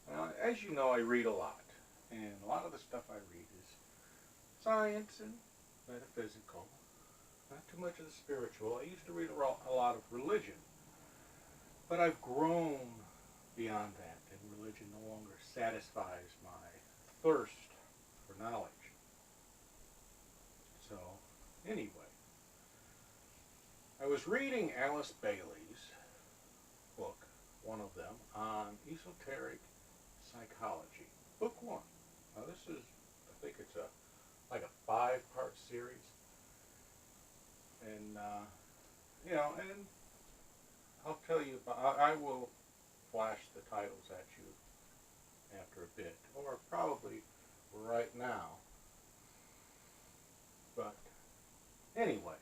Now, as you know, I read a lot, and a lot of the stuff I read is science and metaphysical, not too much of the spiritual. I used to read a lot of religion, but I've grown beyond that, and religion no longer satisfies my thirst for knowledge. So, anyway, I was reading Alice Bailey's book, one of them, on esoteric psychology. Book one. Now this is, I think it's like a 5-part series, and and I'll tell you. I will flash the titles at you after a bit, or probably right now. But anyway,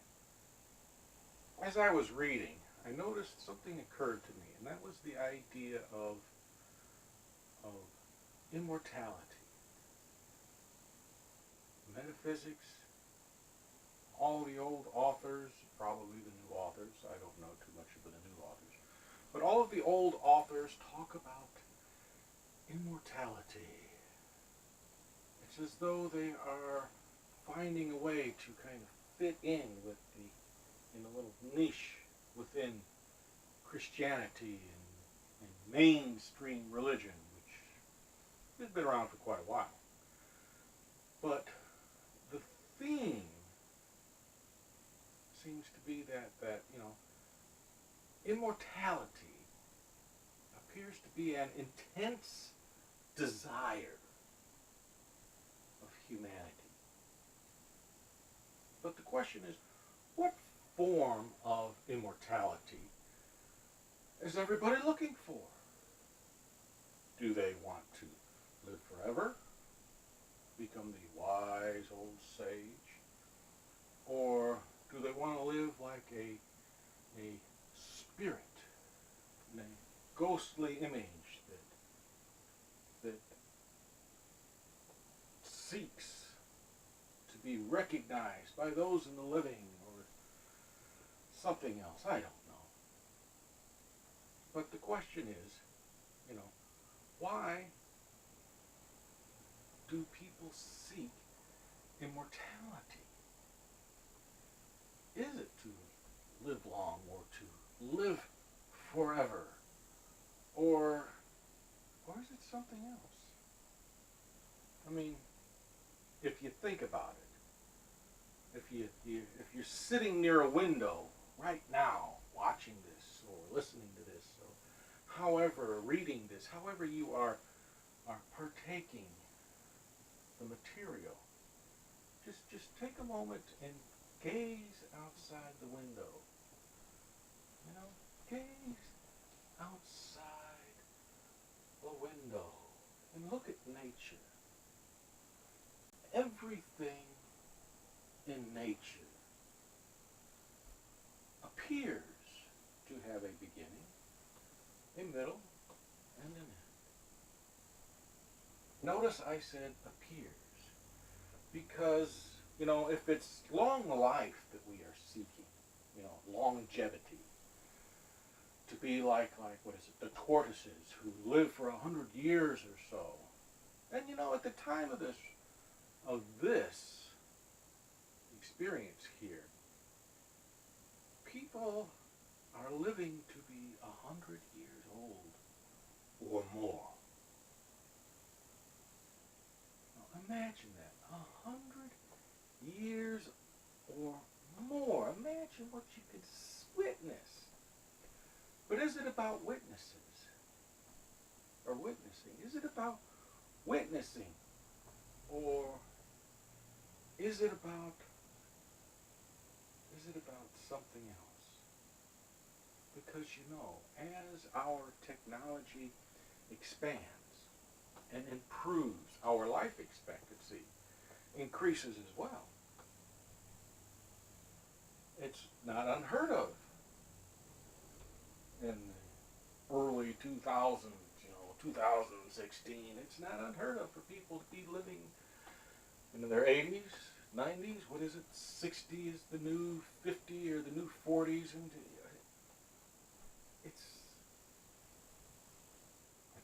as I was reading, I noticed something occurred to me, and that was the idea of immortality, metaphysics. All the old authors, probably the new authors, I don't know too much about the new authors, but all of the old authors talk about immortality. It's as though they are finding a way to kind of fit in with in a little niche within Christianity and mainstream religion, which has been around for quite a while. But the theme seems to be that immortality appears to be an intense desire of humanity. But the question is, what form of immortality is everybody looking for? Do they want to live forever, become the wise old sage, or do they want to live like a spirit, a ghostly image that seeks to be recognized by those in the living, or something else? I don't know. But the question is, why do people seek immortality? Is it to live long, or to live forever, or is it something else? I mean, if you think about it, if you're sitting near a window right now, watching this or listening to this, or however reading this, however you are partaking the material, just take a moment and gaze outside the window. Gaze outside the window and look at nature. Everything in nature appears to have a beginning, a middle, and an end. Notice I said appears, because, if it's long life that we are seeking, longevity, to be like what is it, the tortoises who live for 100 years or so. And at the time of this experience here, people are living to be 100 years old or more. Now imagine that, 100 years or more. Imagine what you could witness. But is it about witnesses? Or witnessing? Is it about witnessing? Or is it about something else? Because as our technology expands and improves, our life expectancy increases as well. It's not unheard of in the early 2000s, 2016. It's not unheard of for people to be living in their 80s, 90s. What is it? 60 is the new 50 or the new 40s, and it's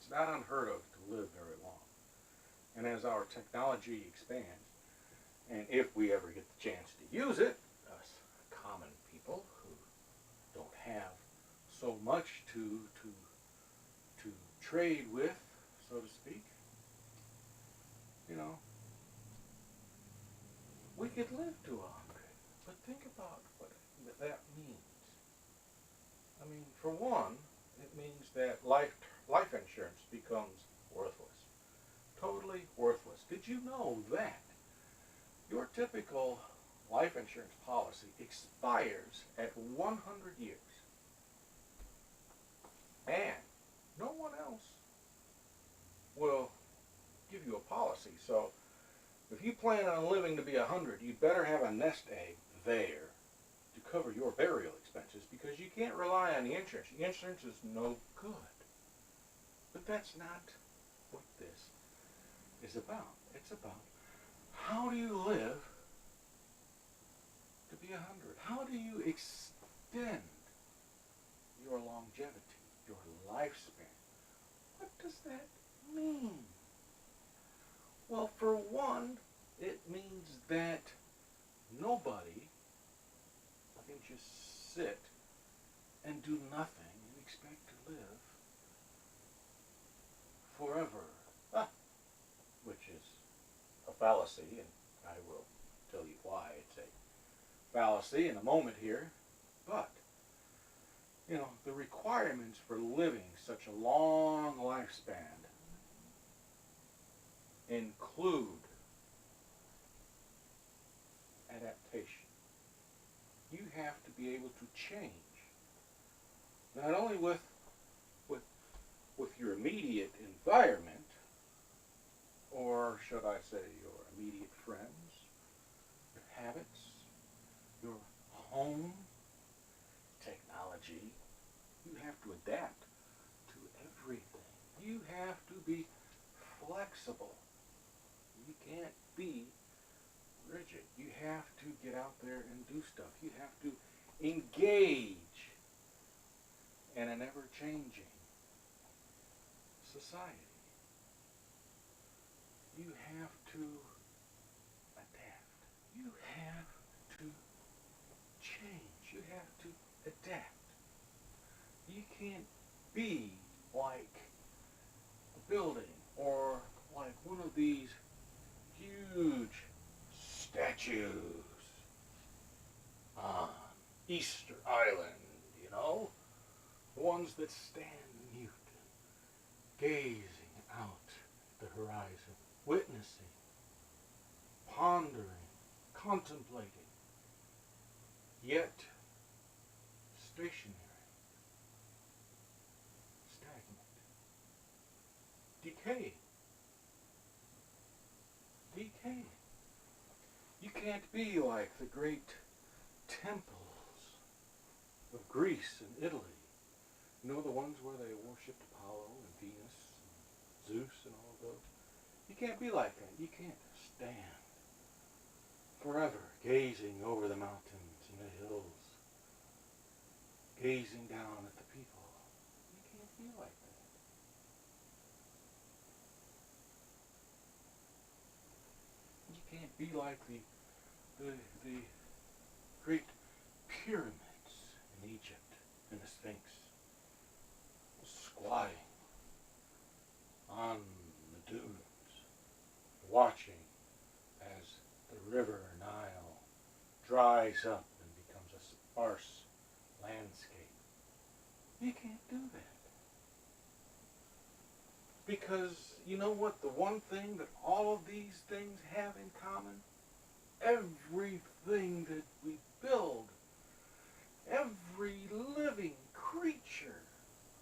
it's not unheard of to live very long. And as our technology expands, and if we ever get the chance to use it, us common people who don't have so much to trade with, so to speak, you know, we could live to 100. But think about what that means. I mean, for one, it means that life insurance becomes worthless. Totally worthless. Did you know that your typical life insurance policy expires at 100 years? And no one else will give you a policy. So if you plan on living to be 100, you better have a nest egg there to cover your burial expenses, because you can't rely on the insurance. The insurance is no good. But that's not what this is about. It's about, how do you live to be 100? How do you extend your longevity, your lifespan? What does that mean? Well, for one, it means that nobody can just sit and do nothing and expect to live forever. Which is a fallacy, and I will tell you why it's a fallacy in a moment here. But, you know, the requirements for living such a long lifespan include adaptation. You have to be able to change, not only with your immediate environment, or should I say your immediate friends, your habits, your home, technology. You have to adapt to everything. You have to be flexible. You can't be rigid. You have to get out there and do stuff. You have to engage in an ever-changing society. You have to adapt. You have to change. You have to adapt. You can't be like a building or like one of these huge statues on Easter Island, you know? The ones that stand mute, gazing out the horizon, witnessing, pondering, contemplating, yet stationary, stagnant, decaying. You can't be like the great temples of Greece and Italy. You know, the ones where they worshipped Apollo and Venus and Zeus and all of those? You can't be like that. You can't stand forever gazing over the mountains and the hills, gazing down at the people. You can't be like that. You can't be like the great pyramids in Egypt and the Sphinx, squatting on the dunes, watching as the river Nile dries up and becomes a sparse landscape. You can't do that. Because you know what? The one thing that all of these things have in common? Everything that we build, every living creature,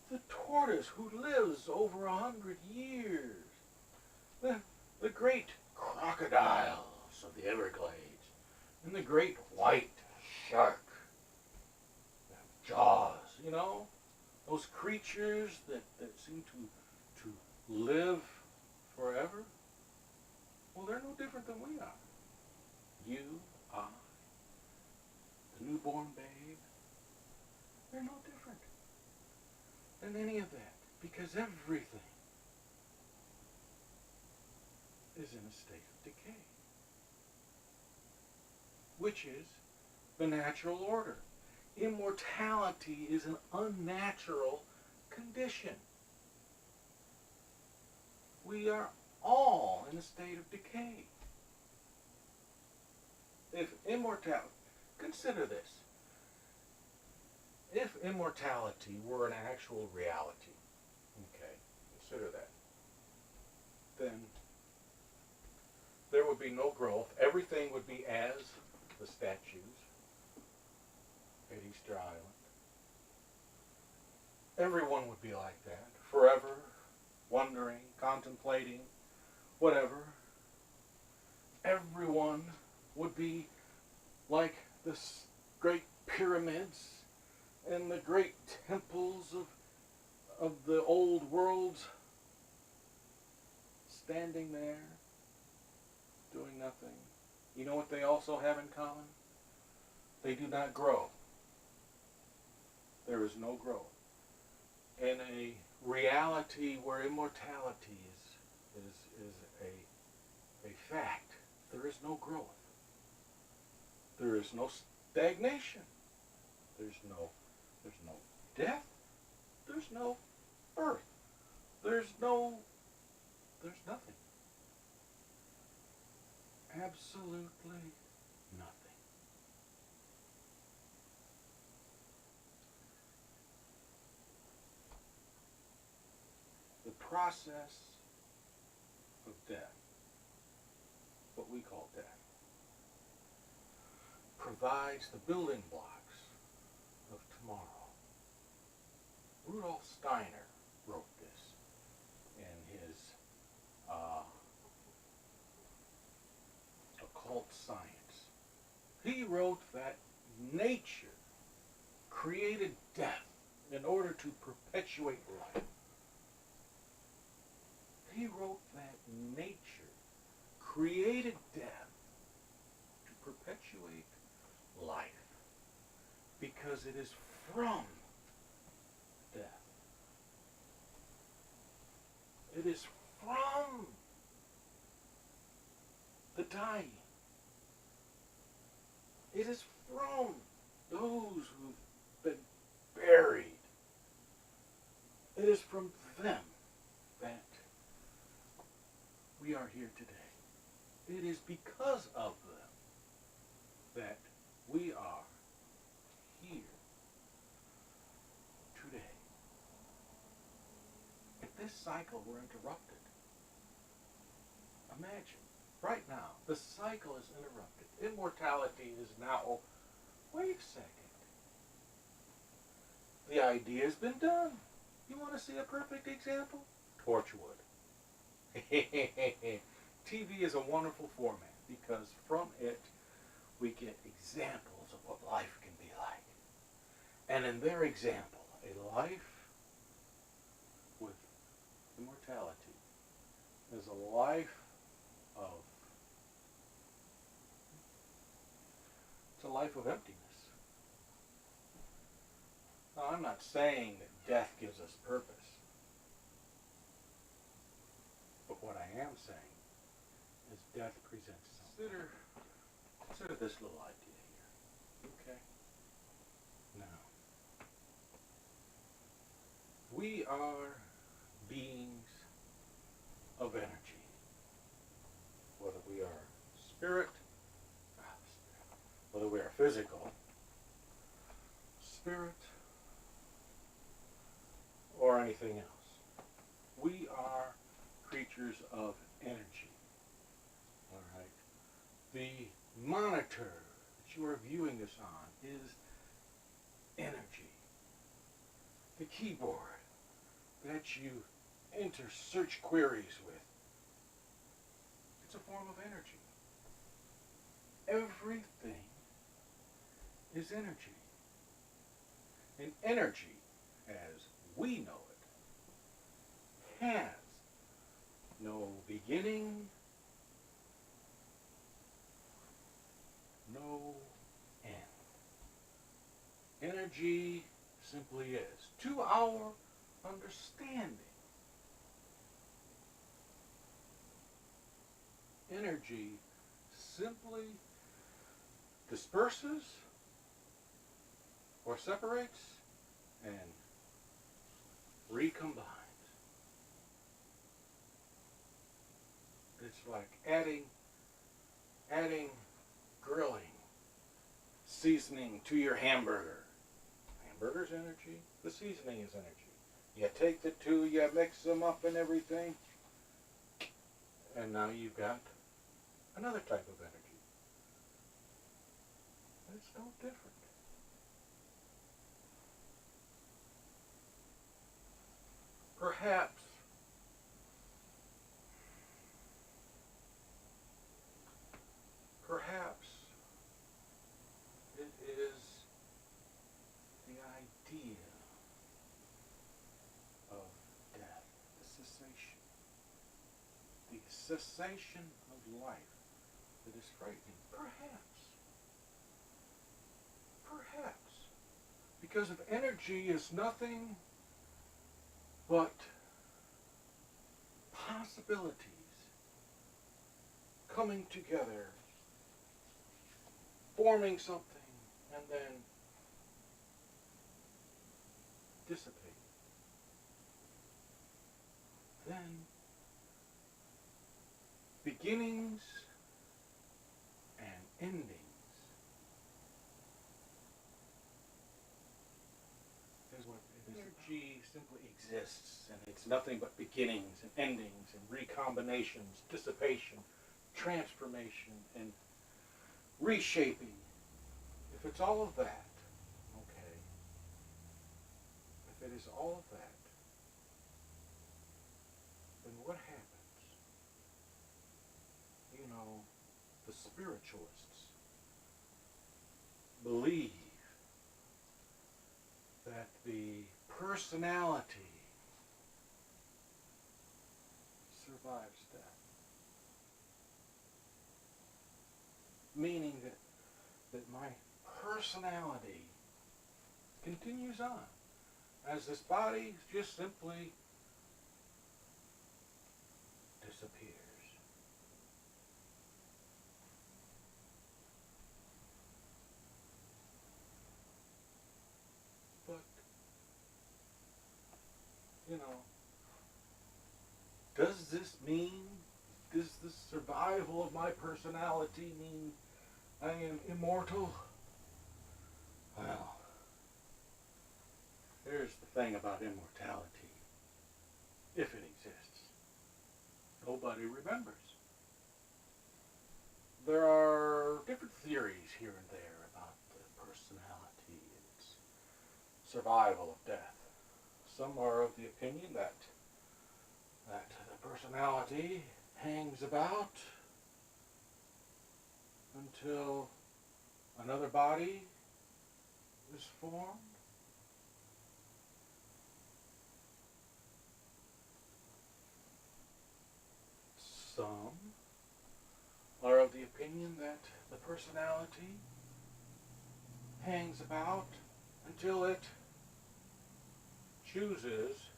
the tortoise who lives over 100 years, the great crocodiles of the Everglades, and the great white shark, jaws, you know, those creatures that seem to live forever. Well, they're no different than we are. You, I, the newborn babe, they're no different than any of that, because everything is in a state of decay, which is the natural order. Immortality is an unnatural condition. We are all in a state of decay. If immortality, consider this. If immortality were an actual reality, okay, consider that, then there would be no growth. Everything would be as the statues at Easter Island. Everyone would be like that, forever, wondering, contemplating, whatever. Everyone would be like the great pyramids and the great temples of the old worlds, standing there, doing nothing. You know what they also have in common? They do not grow. There is no growth. In a reality where immortality is a fact, there is no growth. There is no stagnation. There's no death. There's no birth. There's nothing. Absolutely nothing. The process of death, what we call death, provides the building blocks of tomorrow. Rudolf Steiner wrote this in his occult science. He wrote that nature created death in order to perpetuate life. He wrote that nature created death to perpetuate life because it is from death. It is from the dying. It is from those who've been buried. It is from them that we are here today. It is because of them that we are here today. If this cycle were interrupted, imagine, right now, the cycle is interrupted. Immortality is now, wait a second. The idea has been done. You want to see a perfect example? Torchwood. TV is a wonderful format because from it we get examples of what life can be like. And in their example, a life with immortality is a life of, it's a life of emptiness. Now, I'm not saying that death gives us purpose. But what I am saying is death presents something. Consider this little idea here. Okay? Now, we are beings of energy. Whether we are spirit, whether we are physical, spirit, or anything else. We are creatures of energy. All right. The monitor that you are viewing this on is energy. The keyboard that you enter search queries with, it's a form of energy. Everything is energy. And energy, as we know it, has no beginning, no end. Energy simply is. To our understanding, energy simply disperses or separates and recombines. It's like adding grilling seasoning to your hamburger. Hamburger's energy, the seasoning is energy. You take the two, you mix them up and everything, and now you've got another type of energy. It's no different. Perhaps it is the idea of death, the cessation of life that is frightening. Perhaps, because if energy is nothing but possibilities coming together, forming something, and then dissipating, then beginnings and endings is what energy simply exists, and it's nothing but beginnings and endings and recombinations, dissipation, transformation, and reshaping. If it's all of that, okay, if it is all of that, then what happens? You know, the spiritualists believe that the personality survives death. Meaning that my personality continues on as this body just simply disappears. But, you know, does this survival of my personality mean I am immortal? Well, here's the thing about immortality. If it exists, nobody remembers. There are different theories here and there about the personality and its survival of death. Some are of the opinion that the personality hangs about until another body is formed. Some are of the opinion that the personality hangs about until it chooses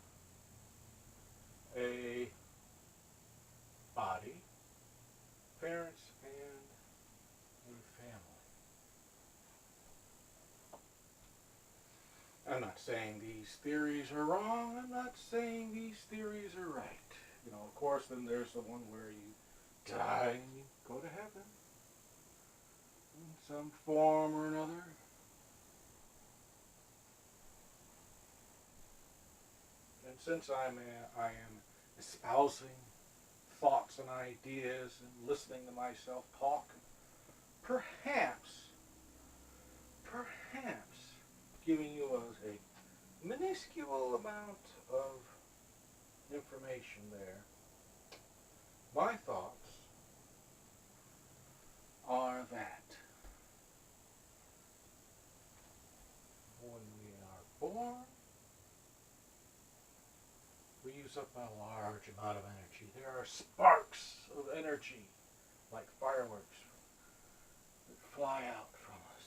a body, parents, and a family. I'm not saying these theories are wrong. I'm not saying these theories are right. You know, of course, then there's the one where you die and you go to heaven in some form or another. And since I am espousing thoughts and ideas and listening to myself talk, perhaps giving you a minuscule amount of information there, my thoughts are that when we are born, we use up a large amount of energy. There are sparks of energy, like fireworks, that fly out from us.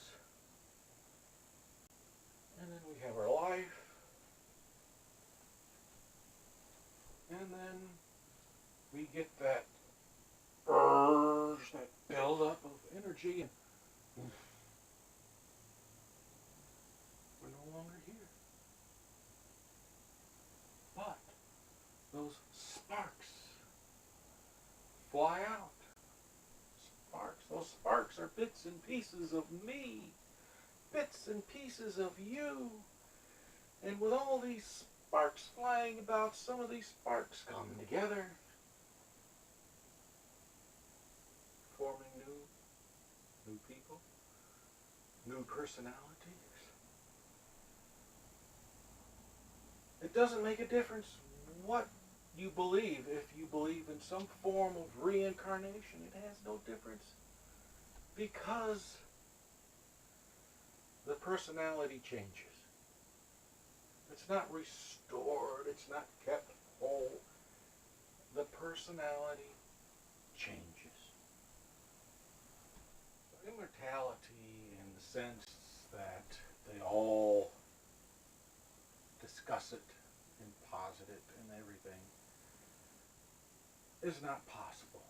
And then we have our life. And then we get that burn energy, and we're no longer here. But those sparks fly out. Sparks. Those sparks are bits and pieces of me. Bits and pieces of you. And with all these sparks flying about, some of these sparks come together, forming new people, new personalities. It doesn't make a difference what you believe. If you believe in some form of reincarnation, it has no difference, because the personality changes. It's not restored. It's not kept whole. The personality changes. So immortality, in the sense that they all discuss it and posit it and everything, is not possible.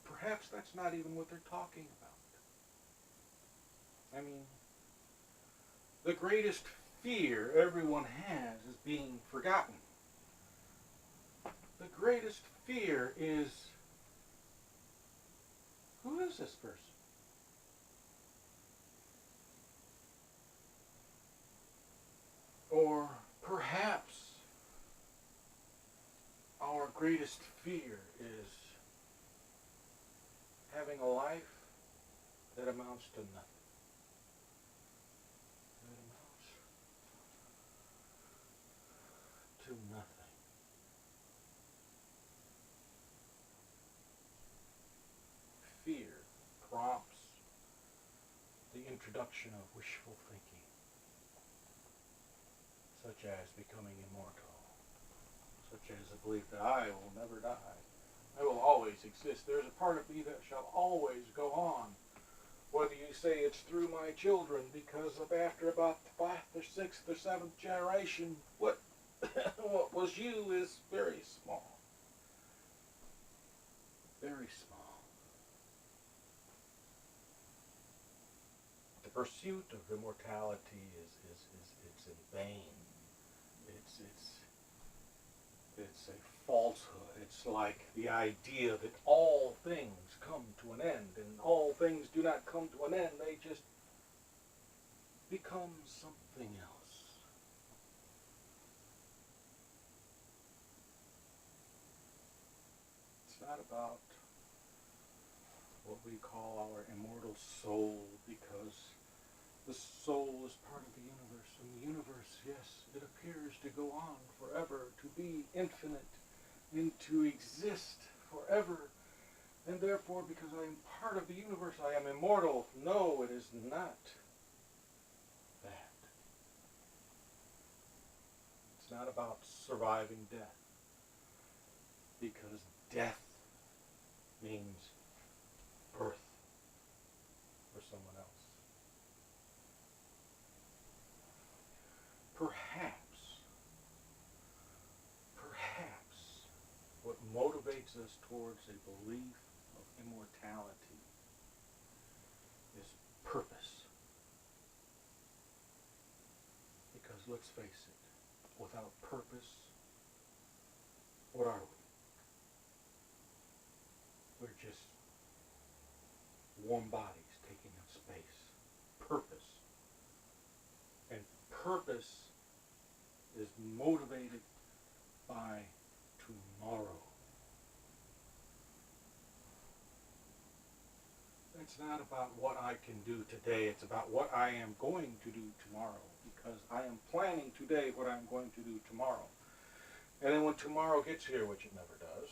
Perhaps that's not even what they're talking about. I mean, the greatest fear everyone has is being forgotten. The greatest fear is, who is this person? Or perhaps our greatest fear is having a life that amounts to nothing. To nothing. Fear prompts the introduction of wishful thinking, such as becoming immortal, such as the belief that I will never die. I will always exist. There's a part of me that shall always go on. Whether you say it's through my children, because of after about the 5th or 6th or 7th generation, what was you is very small. Very small. The pursuit of immortality it's in vain. It's a falsehood. It's like the idea that all things come to an end, and all things do not come to an end. They just become something else. Not about what we call our immortal soul, because the soul is part of the universe, and the universe, yes, it appears to go on forever, to be infinite, and to exist forever, and therefore, because I am part of the universe, I am immortal. No, it is not that. It's not about surviving death, because death means birth for someone else. Perhaps what motivates us towards a belief of immortality is purpose. Because let's face it, without purpose, what are we? We're just warm bodies taking up space. Purpose. And purpose is motivated by tomorrow. It's not about what I can do today. It's about what I am going to do tomorrow. Because I am planning today what I'm going to do tomorrow. And then when tomorrow gets here, which it never does,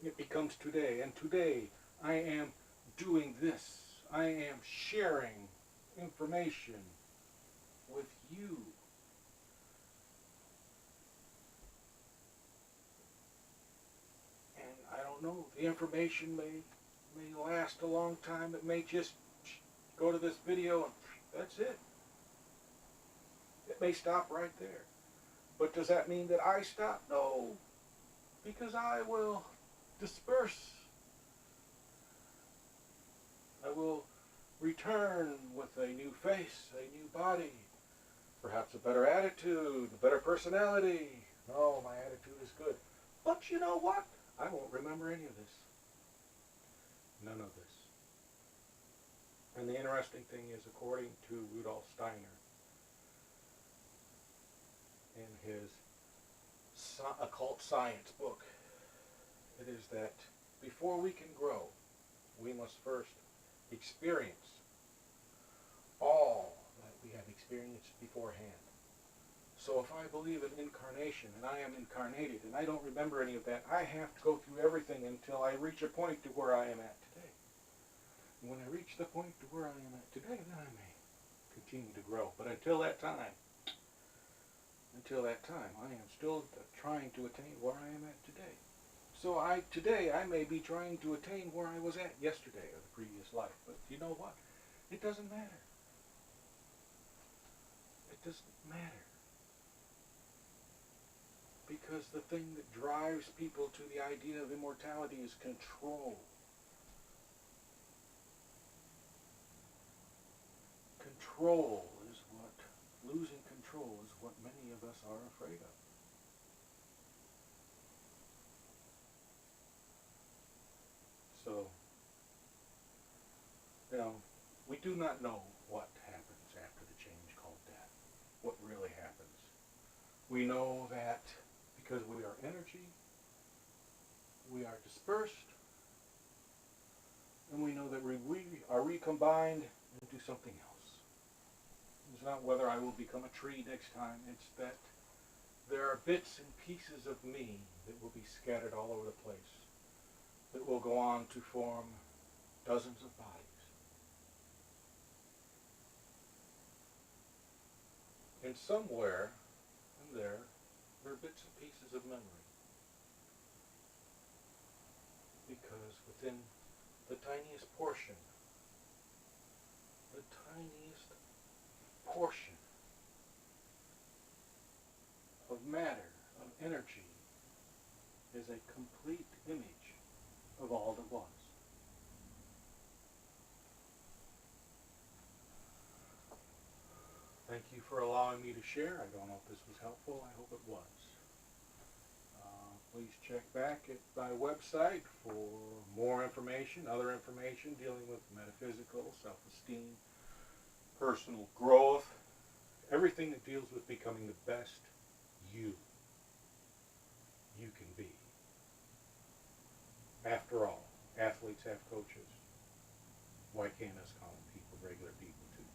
it becomes today. And today, I am doing this. I am sharing information with you. And I don't know, the information may last a long time. It may just go to this video and that's it. It may stop right there. But does that mean that I stop? No. Because I will disperse will return with a new face, a new body, perhaps a better attitude, a better personality. No, my attitude is good. But you know what? I won't remember any of this. None of this. And the interesting thing is, according to Rudolf Steiner, in his occult science book, it is that before we can grow, we must first experience all that we have experienced beforehand. So if I believe in incarnation, and I am incarnated, and I don't remember any of that, I have to go through everything until I reach a point to where I am at today. And when I reach the point to where I am at today, then I may continue to grow. But until that time, I am still trying to attain where I am at today. So today I may be trying to attain where I was at yesterday or the previous life. But you know what? It doesn't matter. It doesn't matter. Because the thing that drives people to the idea of immortality is control. Losing control is what many of us are afraid of. So, we do not know what happens after the change called death, what really happens. We know that because we are energy, we are dispersed, and we know that we are recombined into something else. It's not whether I will become a tree next time, it's that there are bits and pieces of me that will be scattered all over the place, that will go on to form dozens of bodies. And somewhere in there are bits and pieces of memory. Because within the tiniest portion of matter, of energy, is a complete image of all that was. Thank you for allowing me to share. I don't know if this was helpful. I hope it was. Please check back at my website for more information, other information dealing with metaphysical, self-esteem, personal growth, everything that deals with becoming the best you can be. After all, athletes have coaches. Why can't us common people, regular people too?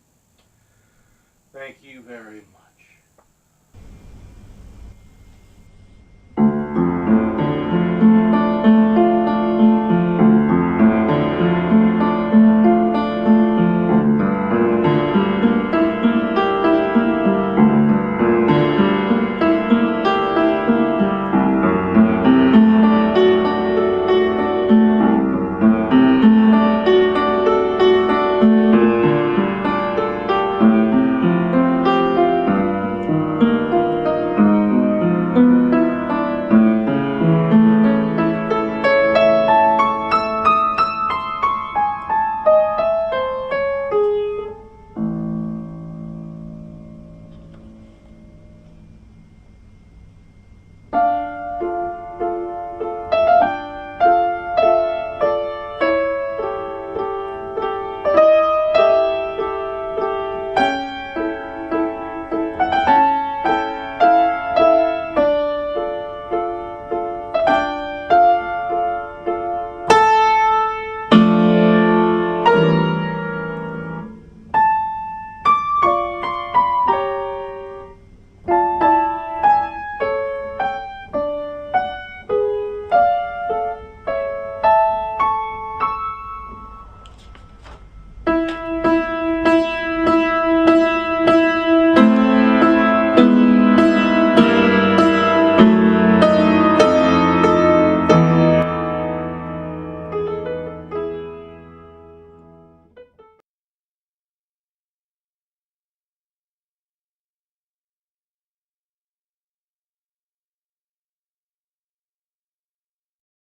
Thank you very much.